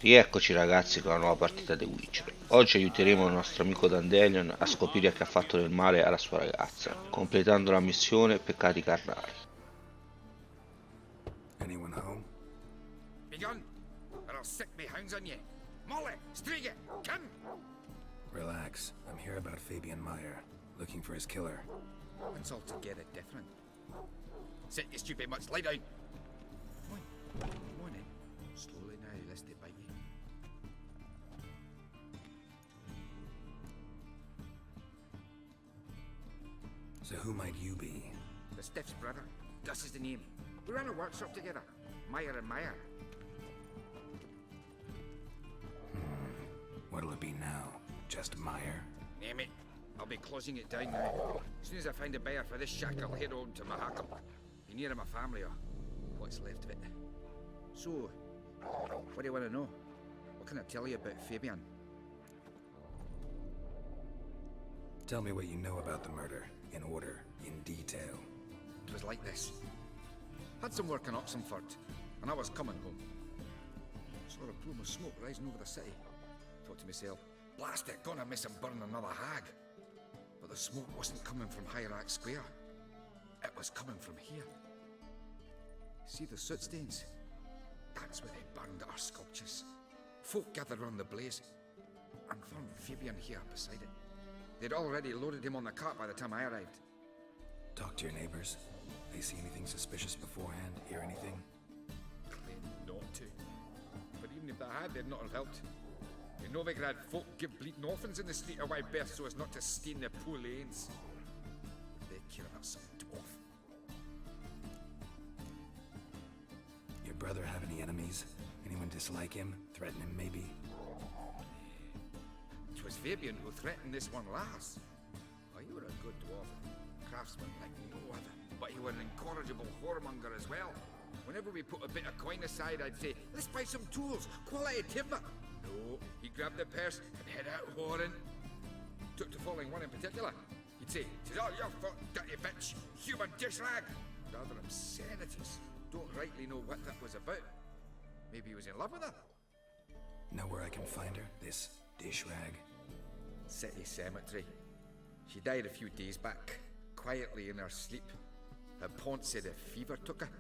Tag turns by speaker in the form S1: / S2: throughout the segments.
S1: Rieccoci ragazzi con la nuova partita di Witcher. Oggi aiuteremo il nostro amico Dandelion a scoprire che ha fatto del male alla sua ragazza, completando la missione Peccati Carnali.
S2: Anyone home?
S3: Begun, or I'll sick me hounds on ye. Molly, Striga, come!
S2: Relax. I'm here about Fabian Meyer, looking for his killer.
S3: It's altogether different. Sit, you stupid mutts, lie down. Come on then. Slowly now, lest they bite you.
S2: So who might you be?
S3: The Stiff's brother. Gus is the name. We ran a workshop together. Meyer and Meyer.
S2: What'll it be now? Just Meyer?
S3: Name it. I'll be closing it down now. As soon as I find a buyer for this shack, I'll head on to Mahakam. Be near my family or what's left of it. So, what do you want to know? What can I tell you about Fabian?
S2: Tell me what you know about the murder, in order, in detail.
S3: It was like this. Had some work in Oxenford, and I was coming home. Saw a plume of smoke rising over the city. Thought to myself, blast it, gonna miss him burn another hag. But the smoke wasn't coming from Hierarch Square. It was coming from here. See the soot stains? That's where they burned our sculptures. Folk gathered round the blaze, and found Fabian here beside it. They'd already loaded him on the cart by the time I arrived.
S2: Talk to your neighbors. They see anything suspicious beforehand? Hear anything?
S3: Claimed not to. But even if they had, they'd not have helped. In Novigrad, folk give bleeding orphans in the street a wide berth so as not to stain their poor lanes. They care about some dwarf.
S2: Your brother have any enemies? Anyone dislike him? Threaten him, maybe?
S3: It was Fabian who threatened this one last. Oh, you were a good dwarf. Craftsman like no other. But you were an incorrigible whoremonger as well. Whenever we put a bit of coin aside, I'd say, let's buy some tools, quality timber. No, he grabbed the purse and head out whoring. Took to following one in particular. He'd say, "'Tis all your fault, dirty bitch, human dish rag." Rather obscenities. Don't rightly know what that was about. Maybe he was in love with her.
S2: Know where I can find her? This dish rag?
S3: City cemetery. She died a few days back, quietly in her sleep. Her pont said a fever took her.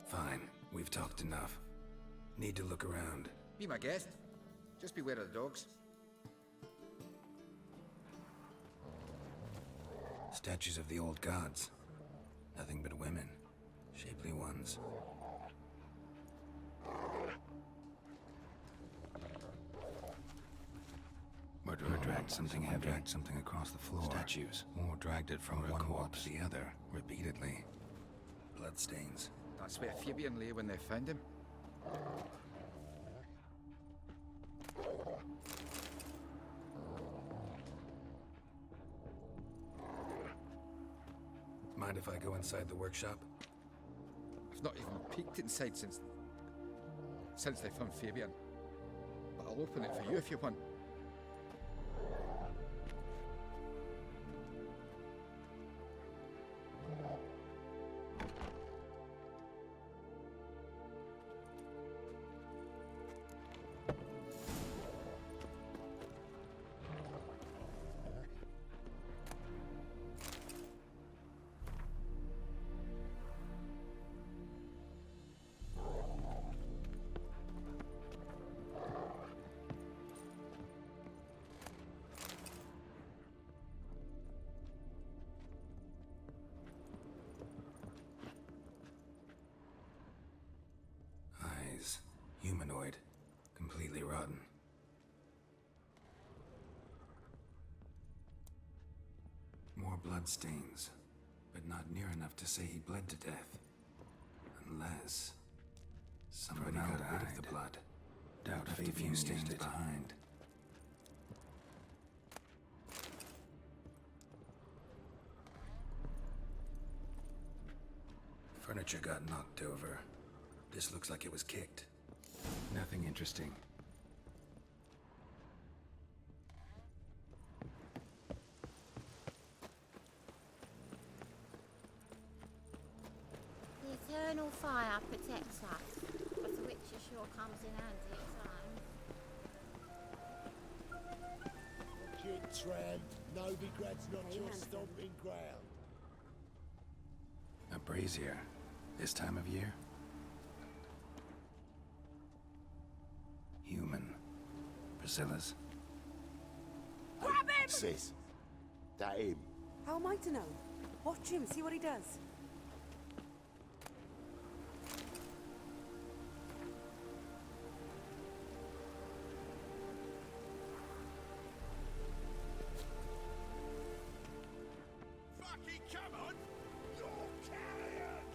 S2: Fine, we've talked enough. Need to look around.
S3: Be my guest. Just beware of the dogs.
S2: Statues of the old gods. Nothing but women. Shapely ones. Murderer dragged something heavy. Dragged something across the floor. Statues. Or dragged it from one wall to the other, repeatedly. Bloodstains.
S3: That's where Fabian lay when they found him.
S2: Mind if I go inside the workshop?
S3: I've not even peeked inside since they found Fabian. But I'll open it for you if you want.
S2: Eyes. Humanoid. Completely rotten. More bloodstains, but not near enough to say he bled to death. Unless somebody got rid of the blood. Doubt left a few stains behind. Furniture got knocked over. This looks like it was kicked. Nothing interesting.
S4: The eternal fire protects us, but the witch sure comes in handy at times.
S5: Watch it, tramp. Novigrad's not your stomping ground.
S2: A brazier. This time of year? Human. Priscilla's.
S6: Grab him!
S5: Sis, that him.
S6: How am I to know? Watch him, see what he does.
S5: Fucking come on! You're carrion!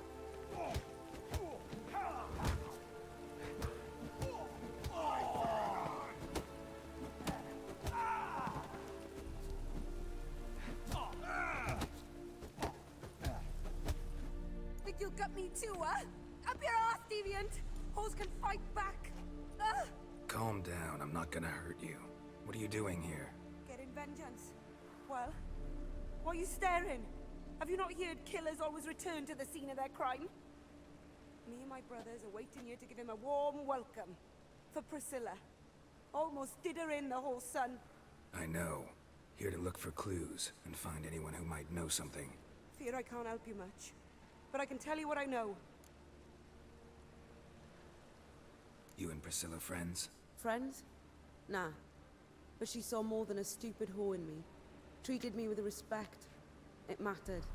S6: Think you'll gut me too, huh? Up your ass, deviant! Hoes can fight back! Ugh!
S2: Calm down, I'm not gonna hurt you. What are you doing here?
S6: Getting vengeance. Well, why are you staring? Have you not heard killers always return to the scene of their crime? Me and my brothers are waiting here to give him a warm welcome. For Priscilla. Almost did her in, the whole son.
S2: I know. Here to look for clues and find anyone who might know something.
S6: Fear I can't help you much. But I can tell you what I know.
S2: You and Priscilla friends?
S6: Friends? Nah. But she saw more than a stupid whore in me. Treated me with respect. It mattered.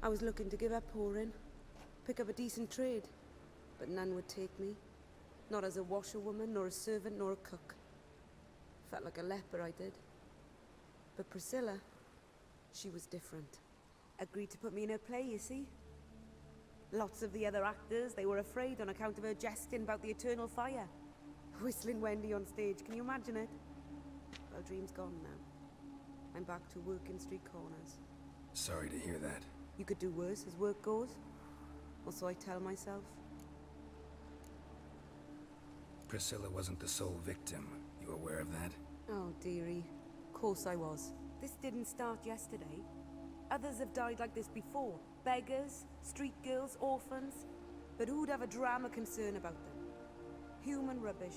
S6: I was looking to give up whoring. Pick up a decent trade. But none would take me. Not as a washerwoman, nor a servant, nor a cook. Felt like a leper, I did. But Priscilla, she was different. Agreed to put me in her play, you see? Lots of the other actors, they were afraid on account of her jesting about the eternal fire. Whistling Wendy on stage, can you imagine it? Well, dream's gone now. I'm back to working street corners.
S2: Sorry to hear that.
S6: You could do worse as work goes. Or so I tell myself.
S2: Priscilla wasn't the sole victim. You aware of that?
S6: Oh, dearie. Of course I was. This didn't start yesterday. Others have died like this before. Beggars, street girls, orphans. But who'd have a drama concern about them? Human rubbish.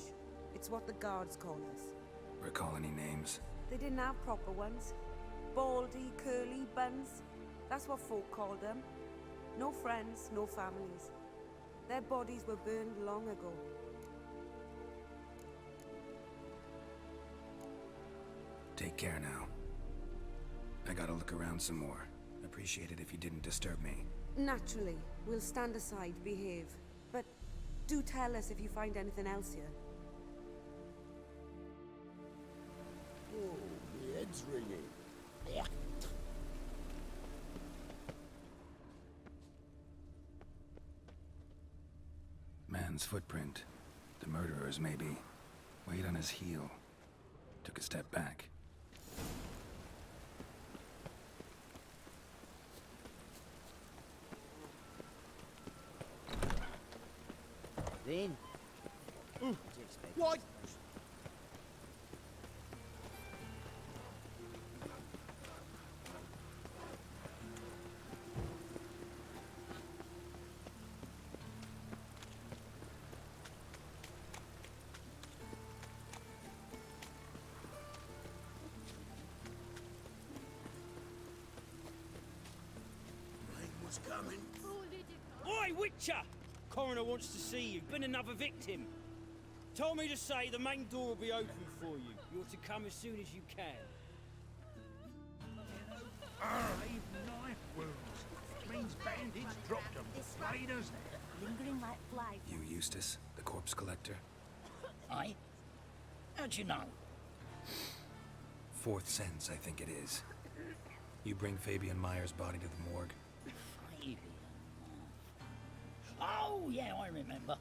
S6: It's what the guards call us.
S2: Recall any names?
S6: They didn't have proper ones. Baldy, curly, buns. That's what folk called them. No friends, no families. Their bodies were burned long ago.
S2: Take care now. I gotta look around some more. Appreciate it if you didn't disturb me.
S6: Naturally, we'll stand aside, behave. But do tell us if you find anything else here.
S5: Oh, my head's ringing. Yeah.
S2: Man's footprint. The murderer's maybe. Weight on his heel. Took a step back.
S7: Then?
S5: What? Rain was coming.
S8: Oi, Witcher! Coroner wants to see you. Been another victim. Told me to say the main door will be open for you. You're to come as soon as you can.
S9: Brave knife wounds. Means bandits dropped them. Raiders.
S4: Lingering like flies.
S2: You, Eustace, the corpse collector?
S7: Aye? How'd you know?
S2: Fourth sense, I think it is. You bring Fabian Meyer's body to the morgue.
S7: Fabian. Oh, yeah, I remember.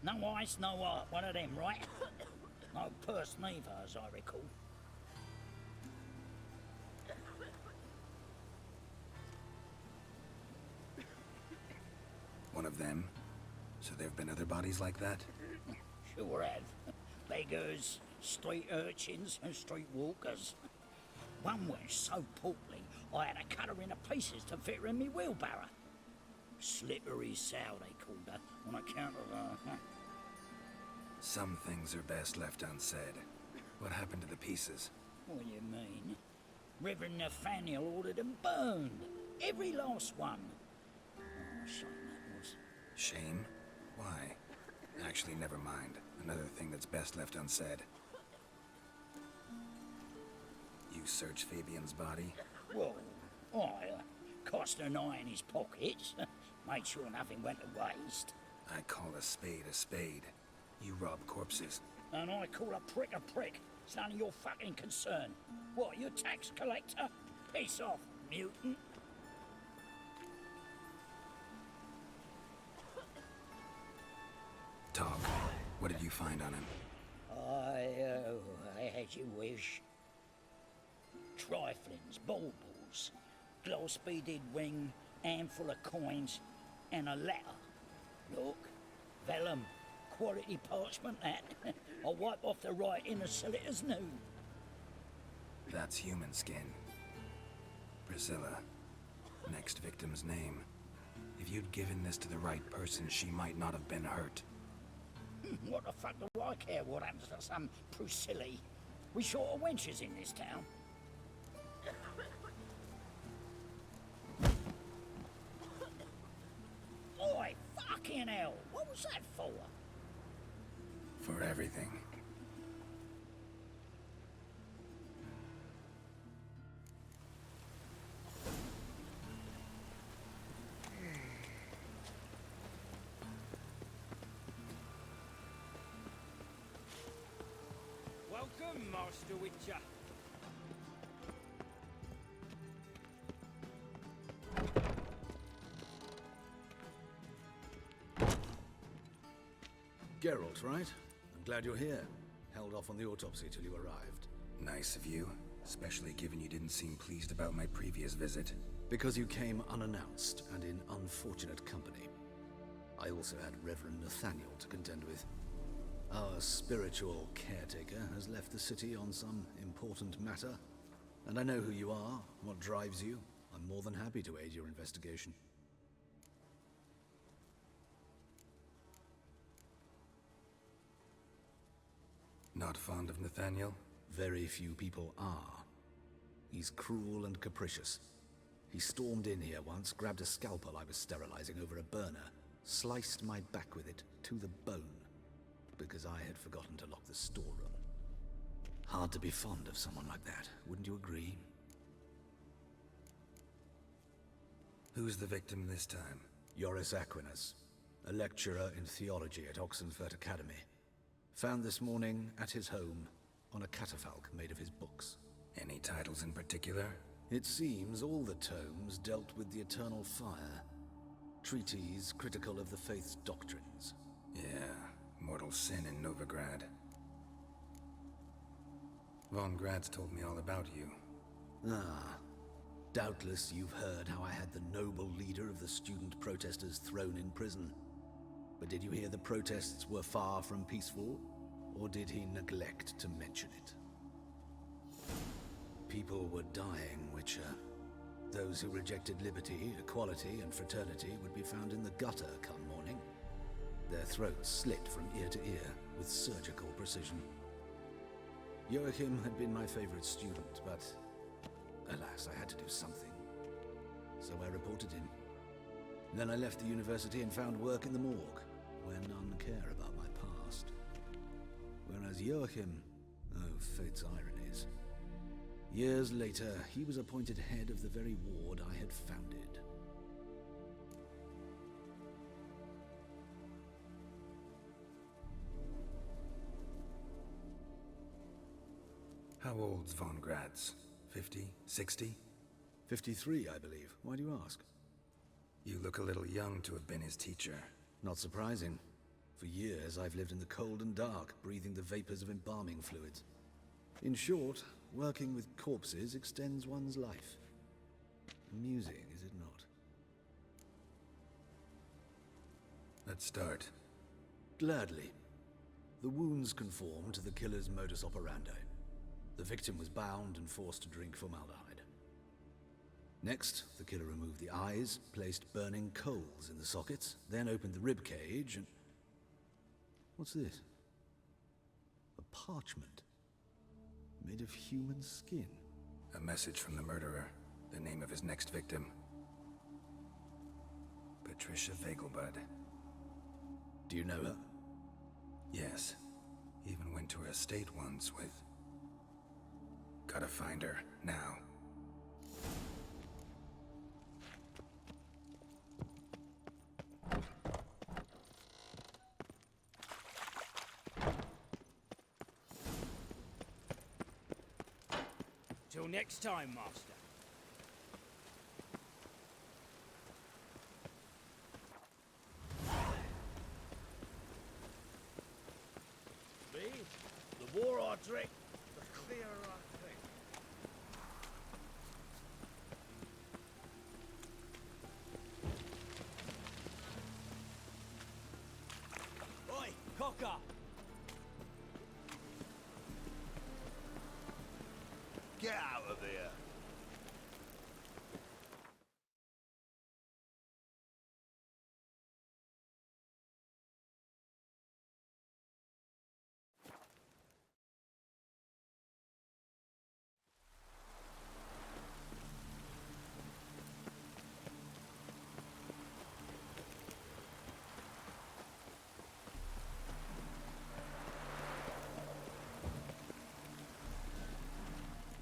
S7: No eyes, no heart. One of them, right? No purse neither, as I recall.
S2: One of them? So there've been other bodies like that?
S7: Sure have. Beggars, street urchins, and street walkers. One was so portly, I had to cut her into pieces to fit her in me wheelbarrow. Slippery sow, they called her, on account of her.
S2: Some things are best left unsaid. What happened to the pieces?
S7: What do you mean? Reverend Nathaniel ordered them burned. Every last one. Oh, shame that was.
S2: Shame? Why? Actually, never mind. Another thing that's best left unsaid. You searched Fabian's body?
S7: Well, I cast an eye in his pockets. Made sure nothing went to waste.
S2: I call a spade a spade. You rob corpses.
S7: And I call a prick a prick. It's none of your fucking concern. What, you tax collector? Piss off, mutant.
S2: Talk. What did you find on him?
S7: I as you wish. Triflings, baubles, glass-beaded ring, handful of coins, and a letter. Look, vellum, quality parchment that. I'll wipe off the writing as sell it as new.
S2: That's human skin. Priscilla. Next victim's name. If you'd given this to the right person, she might not have been hurt.
S7: What the fuck do I care what happens to some Priscilla? We short of wenches in this town. Oi, fucking hell! What was that for?
S2: For everything.
S8: Welcome, Master Witcher.
S10: Geralt, right? I'm glad you're here. Held off on the autopsy till you arrived.
S2: Nice of you, especially given you didn't seem pleased about my previous visit.
S10: Because you came unannounced and in unfortunate company. I also had Reverend Nathaniel to contend with. Our spiritual caretaker has left the city on some important matter. And I know who you are, what drives you. I'm more than happy to aid your investigation.
S2: Not fond of Nathaniel?
S10: Very few people are. He's cruel and capricious. He stormed in here once, grabbed a scalpel I was sterilizing over a burner, sliced my back with it to the bone, because I had forgotten to lock the storeroom. Hard to be fond of someone like that, wouldn't you agree?
S2: Who's the victim this time?
S10: Joris Aquinas, a lecturer in theology at Oxenfurt Academy. Found this morning at his home on a catafalque made of his books.
S2: Any titles in particular?
S10: It seems all the tomes dealt with the eternal fire. Treatises critical of the faith's doctrines.
S2: Yeah, mortal sin in Novigrad. Von Grad's told me all about you.
S10: Ah, doubtless you've heard how I had the noble leader of the student protesters thrown in prison. But did you hear the protests were far from peaceful? Or did he neglect to mention it? People were dying, Witcher. Those who rejected liberty, equality, and fraternity would be found in the gutter come morning. Their throats slit from ear to ear with surgical precision. Joachim had been my favorite student, but alas, I had to do something. So I reported him. Then I left the university and found work in the morgue, where none care about my past. Whereas Joachim, oh, fate's ironies. Years later, he was appointed head of the very ward I had founded.
S2: How old's Von Grad's? 50? 60?
S10: 53, I believe. Why do you ask?
S2: You look a little young to have been his teacher.
S10: Not surprising. For years, I've lived in the cold and dark, breathing the vapors of embalming fluids. In short, working with corpses extends one's life. Amusing, is it not?
S2: Let's start.
S10: Gladly. The wounds conform to the killer's modus operandi. The victim was bound and forced to drink formaldehyde. Next, the killer removed the eyes, placed burning coals in the sockets, then opened the rib cage and... What's this? A parchment. Made of human skin.
S2: A message from the murderer. The name of his next victim. Patricia Vegelbud.
S10: Do you know her?
S2: Yes. Even went to her estate once with... Gotta find her, now.
S8: Till next time, Master.
S9: Me? The more I drink, the clearer I think.
S8: Oi, cocker!
S9: Get out of here!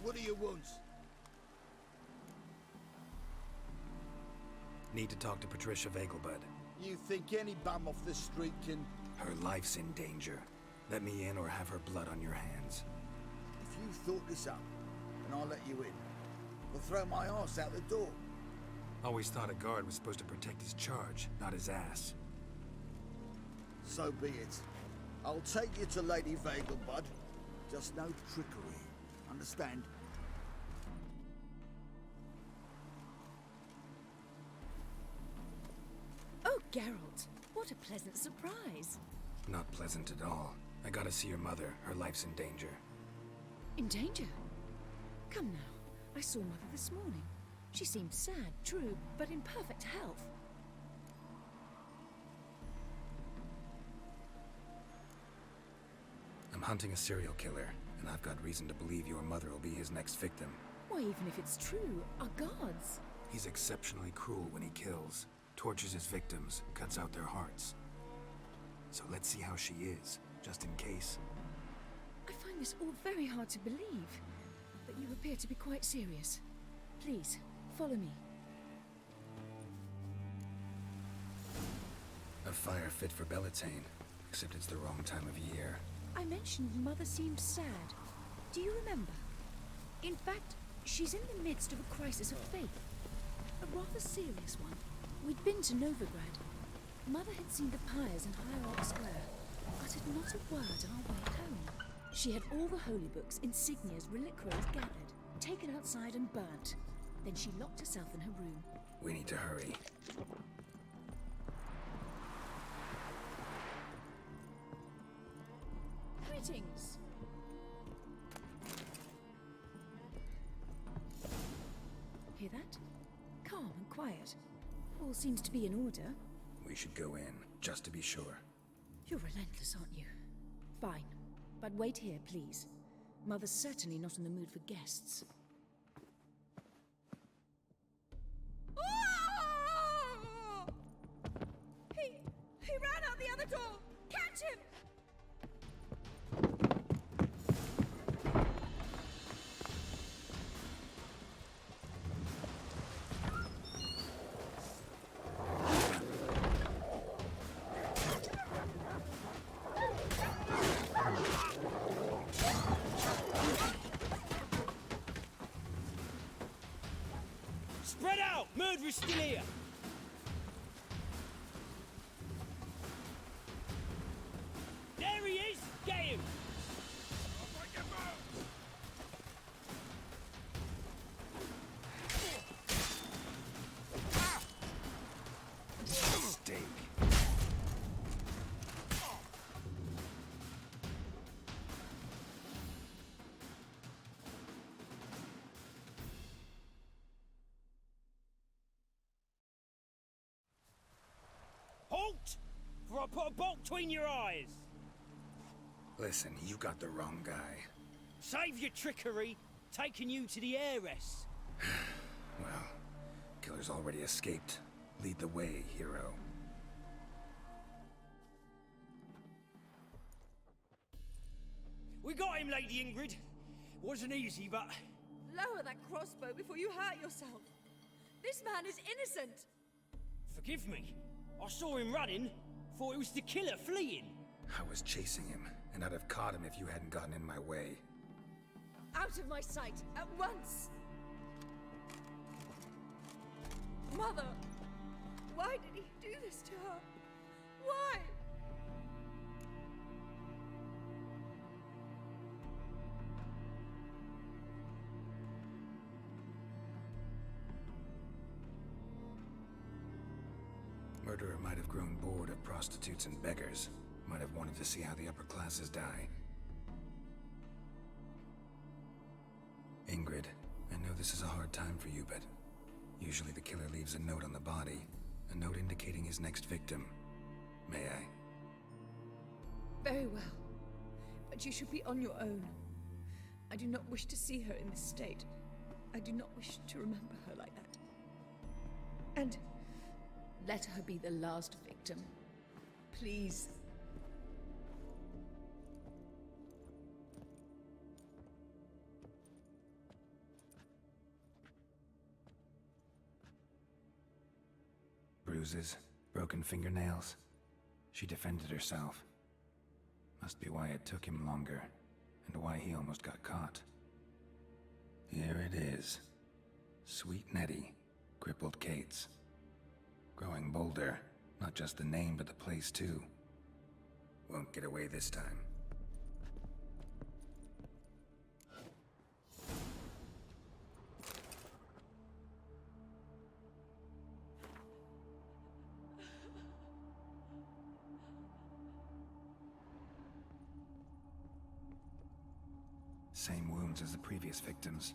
S9: What do you want?
S2: Need to talk to Patricia Vegelbud.
S9: You think any bum off the street can...
S2: Her life's in danger. Let me in or have her blood on your hands.
S9: If you thought this up, and I'll let you in, I'll throw my ass out the door.
S2: Always thought a guard was supposed to protect his charge, not his ass.
S9: So be it. I'll take you to Lady Vegelbud. Just no trickery. Understand?
S11: Oh, Geralt, what a pleasant surprise.
S2: Not pleasant at all. I gotta see your mother. Her life's in danger.
S11: In danger? Come now, I saw Mother this morning. She seemed sad, true, but in perfect health.
S2: I'm hunting a serial killer, and I've got reason to believe your mother will be his next victim.
S11: Why, even if it's true, our gods.
S2: He's exceptionally cruel when he kills, tortures his victims, cuts out their hearts. So let's see how she is, just in case.
S11: I find this all very hard to believe, but you appear to be quite serious. Please, follow me.
S2: A fire fit for Bellatane, except it's the wrong time of year.
S11: I mentioned Mother seemed sad. Do you remember? In fact, she's in the midst of a crisis of faith. A rather serious one. We'd been to Novigrad. Mother had seen the pyres in Hierarch Square, uttered not a word on our way home. She had all the holy books, insignias, reliquaries gathered, taken outside and burnt. Then she locked herself in her room.
S2: We need to hurry.
S11: Greetings. Hear that? Calm and quiet. All seems to be in order.
S2: We should go in, just to be sure.
S11: You're relentless, aren't you? Fine. But wait here, please. Mother's certainly not in the mood for guests. He ran out the other door! Catch him!
S8: Spread out! Murderer's still here! There he is! Get him!
S2: Mistake.
S8: or I'll put a bolt between your eyes.
S2: Listen, you got the wrong guy.
S8: Save your trickery, taking you to the heiress.
S2: Well, killer's already escaped. Lead the way, hero.
S8: We got him, Lady Ingrid. Wasn't easy, but...
S11: Lower that crossbow before you hurt yourself. This man is innocent.
S8: Forgive me. I saw him running, thought it was the killer fleeing.
S2: I was chasing him, and I'd have caught him if you hadn't gotten in my way.
S11: Out of my sight, at once! Mother! Why did he do this to her? Why?
S2: Murderer might have grown bored of prostitutes and beggars. Might have wanted to see how the upper classes die. Ingrid, I know this is a hard time for you, but usually the killer leaves a note on the body. A note indicating his next victim. May I?
S11: Very well. But you should be on your own. I do not wish to see her in this state. I do not wish to remember her like that. And let her be the last victim. Please.
S2: Bruises, broken fingernails. She defended herself. Must be why it took him longer, and why he almost got caught. Here it is. Sweet Nettie, crippled Kate's. Growing bolder, not just the name but the place too. Won't get away this time. Same wounds as the previous victims.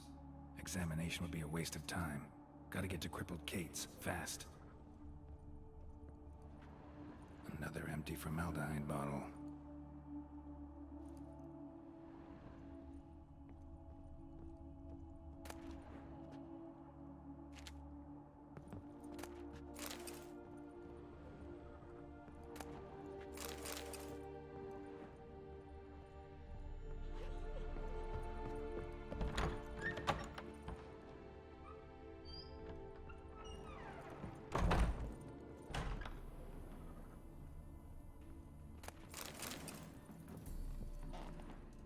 S2: Examination would be a waste of time. Gotta get to crippled Kate's, fast. Another empty formaldehyde bottle.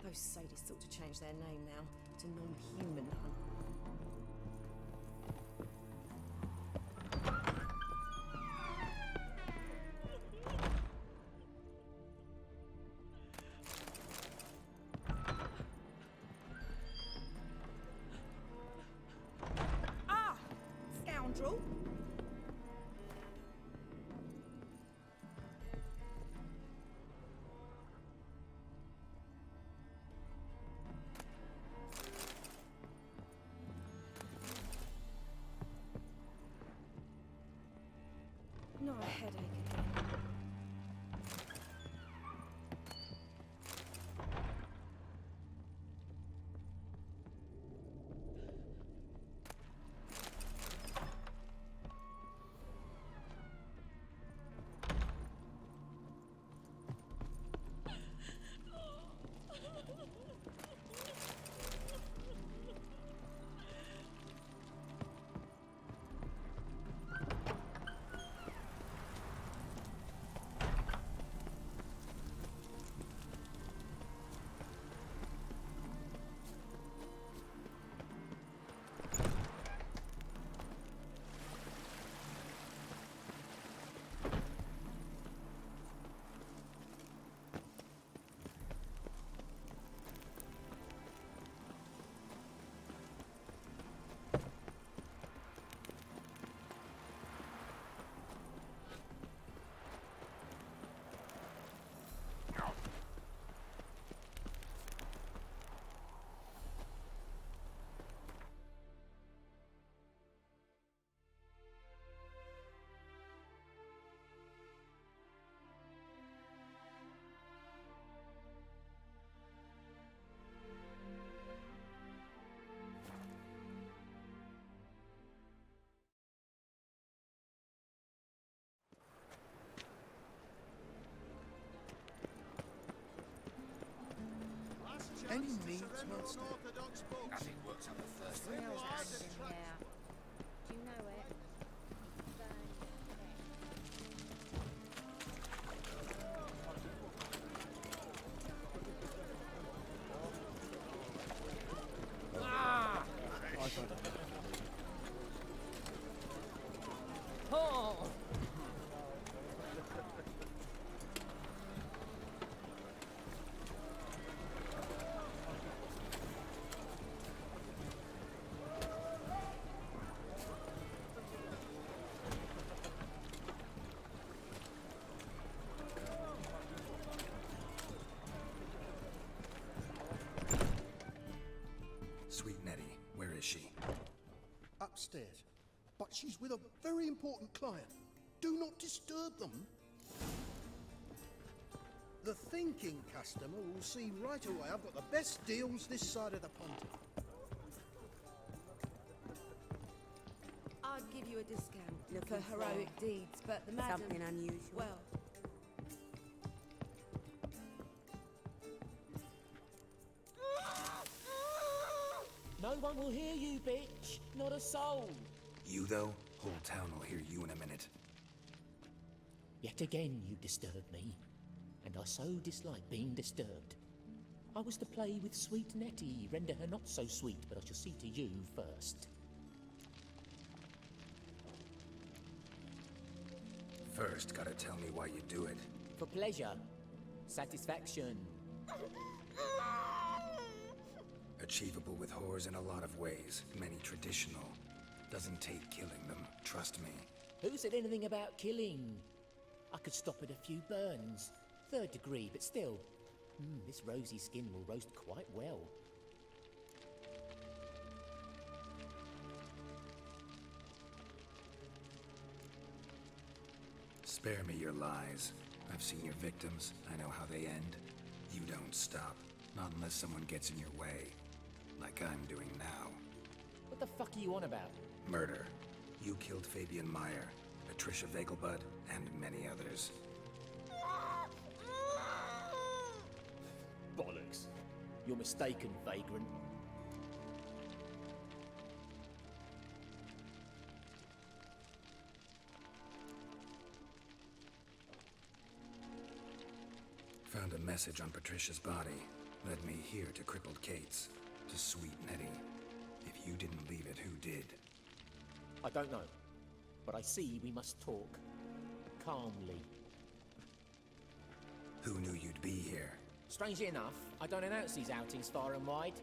S12: Those sadists ought to change their name now to non-human hunt.
S11: Ah! Scoundrel!
S12: Not a headache again.
S9: Any needs, Master?
S3: Nothing works on the first
S4: Real
S3: level.
S4: hand in there. Do you know it?
S8: Ah! Oh!
S10: Sweet Nettie, where is she?
S5: Upstairs. But she's with a very important client. Do not disturb them. The thinking customer will see right away I've got the best deals this side of the pond.
S6: I'd give you a discount
S12: Looking
S6: for
S12: for
S6: heroic deeds, but the madam...
S12: something unusual?
S6: Well,
S8: No one will hear you, bitch. Not a soul.
S10: You, though? Whole town will hear you in a minute.
S13: Yet again you disturb me, and I so dislike being disturbed. I was to play with sweet Nettie, render her not so sweet, but I shall see to you first.
S10: First, gotta tell me why you do it.
S13: For pleasure, satisfaction.
S10: Achievable with whores in a lot of ways, many traditional. Doesn't take killing them, trust me.
S13: Who said anything about killing? I could stop at a few burns. 3rd degree, but still. This rosy skin will roast quite well.
S10: Spare me your lies. I've seen your victims. I know how they end. You don't stop. Not unless someone gets in your way. Like I'm doing now.
S13: What the fuck are you on about?
S10: Murder. You killed Fabian Meyer, Patricia Vegelbud, and many others.
S13: Bollocks. You're mistaken, vagrant.
S10: Found a message on Patricia's body. Led me here to crippled Kate's. To sweet Nettie. If you didn't leave it, who did?
S13: I don't know, but I see we must talk. Calmly.
S10: Who knew you'd be here?
S13: Strangely enough, I don't announce these outings far and wide.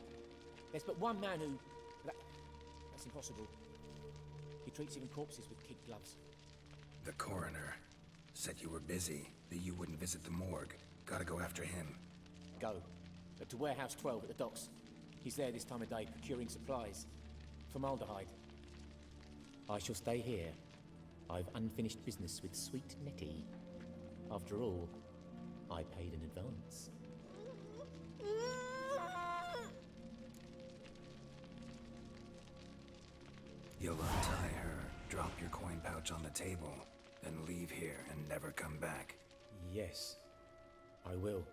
S13: There's but one man who... That's impossible. He treats even corpses with kid gloves.
S10: The coroner. Said you were busy, that you wouldn't visit the morgue. Gotta go after him.
S13: Go. To Warehouse 12 at the docks. He's there this time of day, procuring supplies. Formaldehyde. I shall stay here. I've unfinished business with sweet Nettie. After all, I paid in advance.
S10: You'll untie her, drop your coin pouch on the table, then leave here and never come back.
S13: Yes, I will.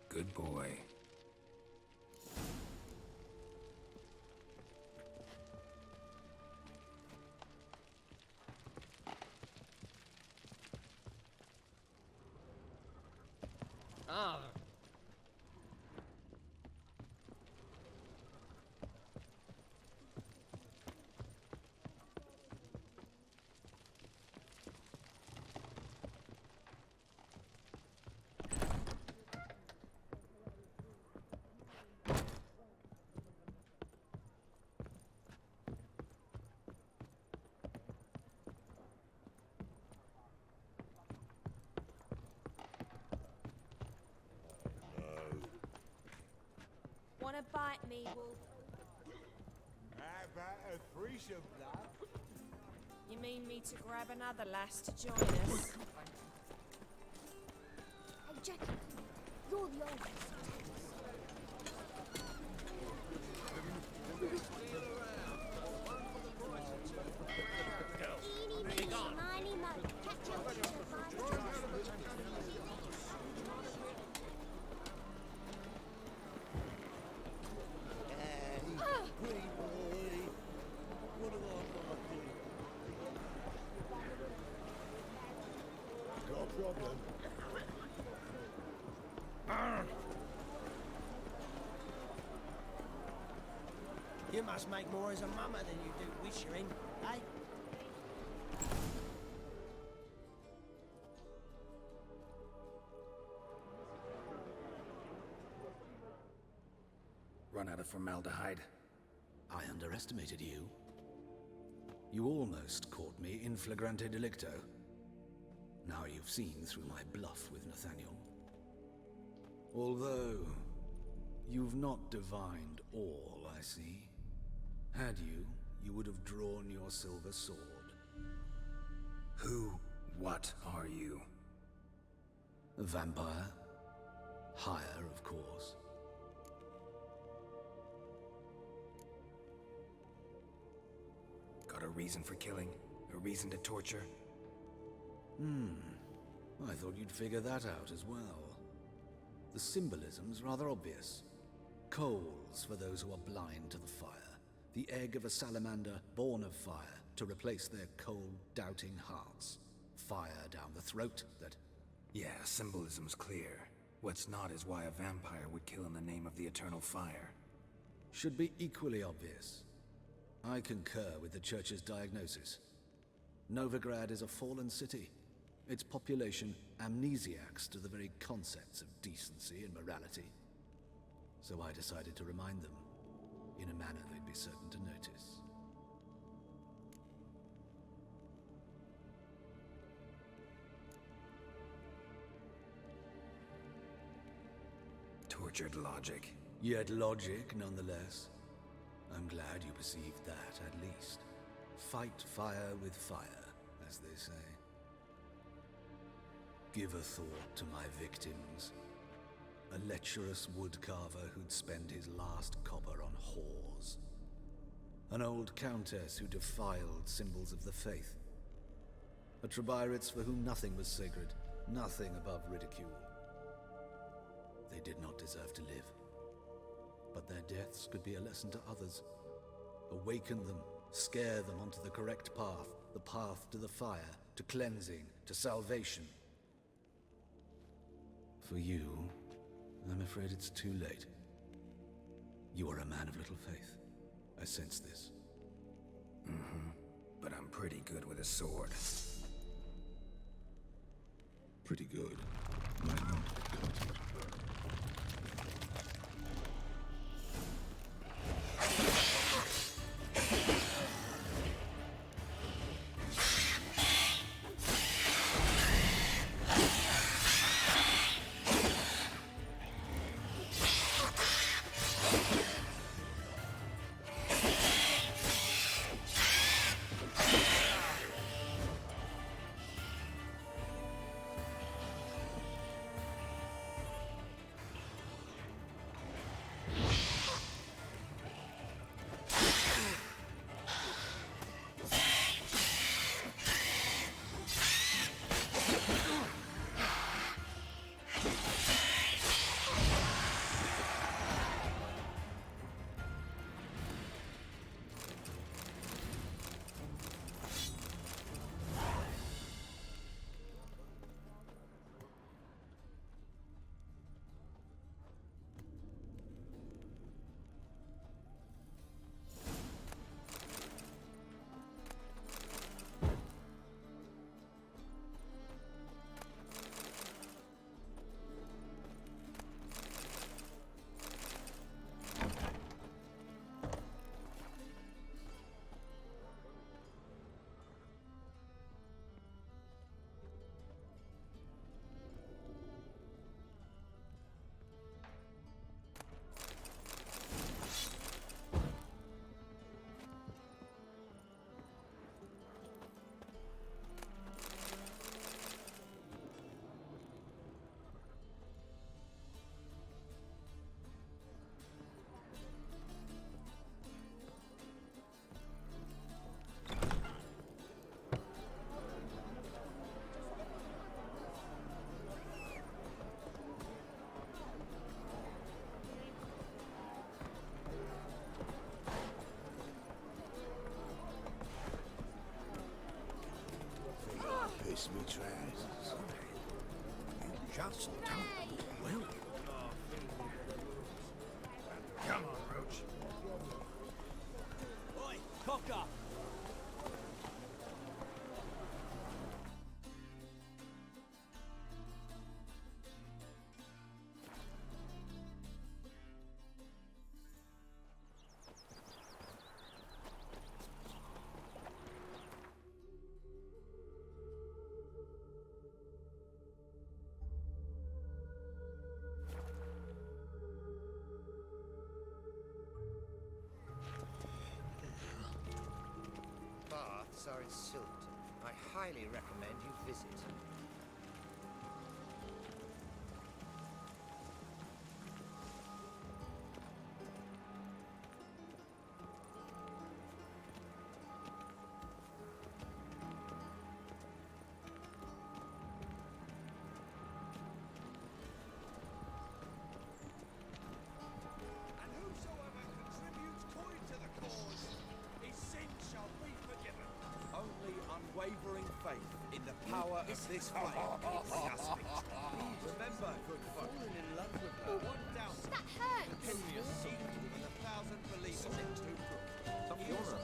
S10: Good boy.
S8: Ah.
S12: Wanna bite me, Wolf?
S5: How about a threesome, blood?
S12: You mean me to grab another lass to join us?
S4: Hey, Jackie, you're the oldest. Eeny, meeny, miny, mo. Catch your picture by the
S14: You must make more as a mama than you do wishing, eh?
S2: Run out of formaldehyde.
S10: I underestimated you. You almost caught me in flagrante delicto. Now you've seen through my bluff with Nathaniel. Although, you've not divined all, I see. Had you, you would have drawn your silver sword.
S2: What are you?
S10: A vampire. Higher, of course.
S2: Got a reason for killing? A reason to torture?
S10: I thought you'd figure that out as well. The symbolism's rather obvious. Coals for those who are blind to the fire. The egg of a salamander born of fire to replace their cold, doubting hearts. Fire down the throat that...
S2: Yeah, symbolism's clear. What's not is why a vampire would kill in the name of the eternal fire.
S10: should be equally obvious. I concur with the Church's diagnosis. Novigrad is a fallen city. Its population amnesiacs to the very concepts of decency and morality. So I decided to remind them, in a manner they'd be certain to notice.
S2: Tortured logic.
S10: Yet logic, nonetheless. I'm glad you perceived that, at least. Fight fire with fire, as they say. Give a thought to my victims. A lecherous woodcarver who'd spend his last copper on whores. An old countess who defiled symbols of the faith. A Trebirates for whom nothing was sacred, nothing above ridicule. They did not deserve to live. But their deaths could be a lesson to others. Awaken them, scare them onto the correct path, the path to the fire, to cleansing, to salvation. For you, I'm afraid it's too late. You are a man of little faith. I sense this.
S2: But I'm pretty good with a sword.
S10: Pretty good.
S9: Piss me trousers. You just don't do well.
S3: Come on, Roach.
S8: Oscar!
S14: Baths are in Silt. I highly recommend you visit.
S9: And whosoever contributes coin to the cause, his sins shall be forgiven. Only unwavering faith in the power of this flame keeps us fixed. Remember, good folk,
S14: In love with her.
S9: one doubt
S4: That hurts!
S9: Henry is sealed with 1,000 believers in two
S15: Top corner.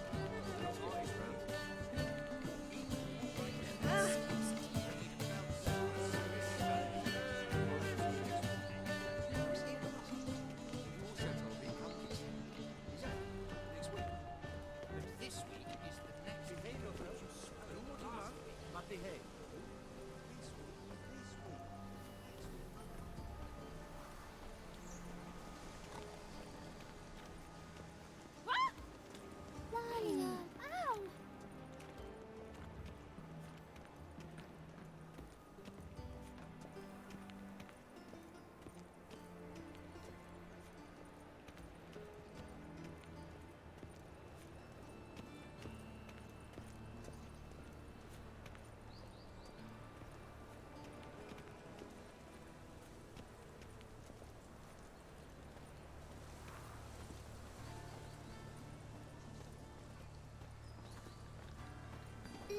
S14: This week is the next
S4: Lion! Ow!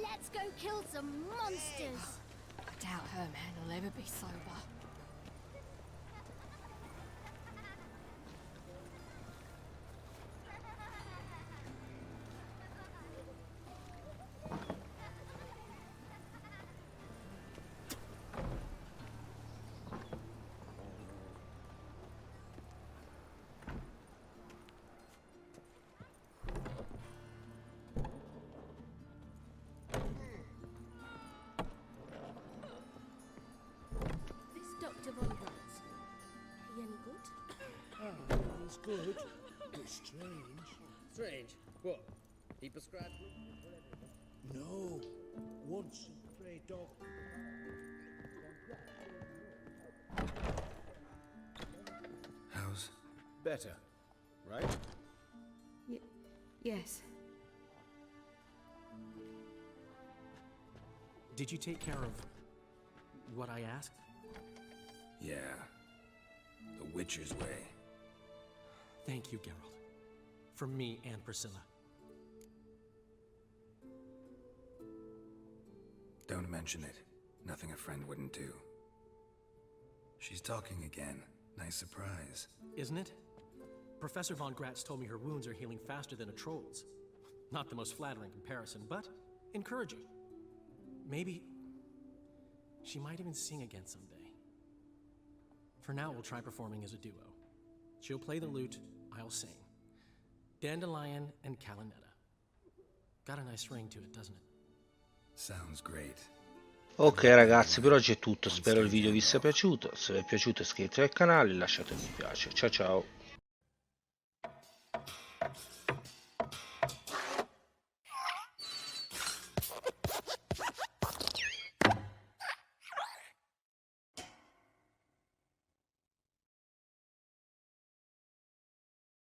S4: Let's go kill some monsters!
S16: I doubt her man will ever be sober.
S11: This Dr. Von Gratz, he any good?
S14: Oh, he's good, but strange. Strange? What? He prescribed
S5: No. Once, stray dog.
S2: How's...
S15: Better, right?
S6: Yes.
S13: Did you take care of what I asked?
S2: Yeah. The Witcher's way.
S13: Thank you, Geralt. From me and Priscilla.
S2: Don't mention it. Nothing a friend wouldn't do. She's talking again. Nice surprise.
S13: Isn't it? Professor Von Gratz told me her wounds are healing faster than a troll's. Not the most flattering comparison, but encouraging. Maybe she might even sing again someday. For now, we'll try performing as a duo. She'll play the lute, I'll sing. Dandelion and Calinetta. Got a nice ring to it, doesn't it?
S2: Sounds great.
S1: Ok ragazzi, per oggi è tutto, spero il video vi sia piaciuto. Se vi è piaciuto iscrivetevi al canale e lasciate un mi piace. Ciao ciao!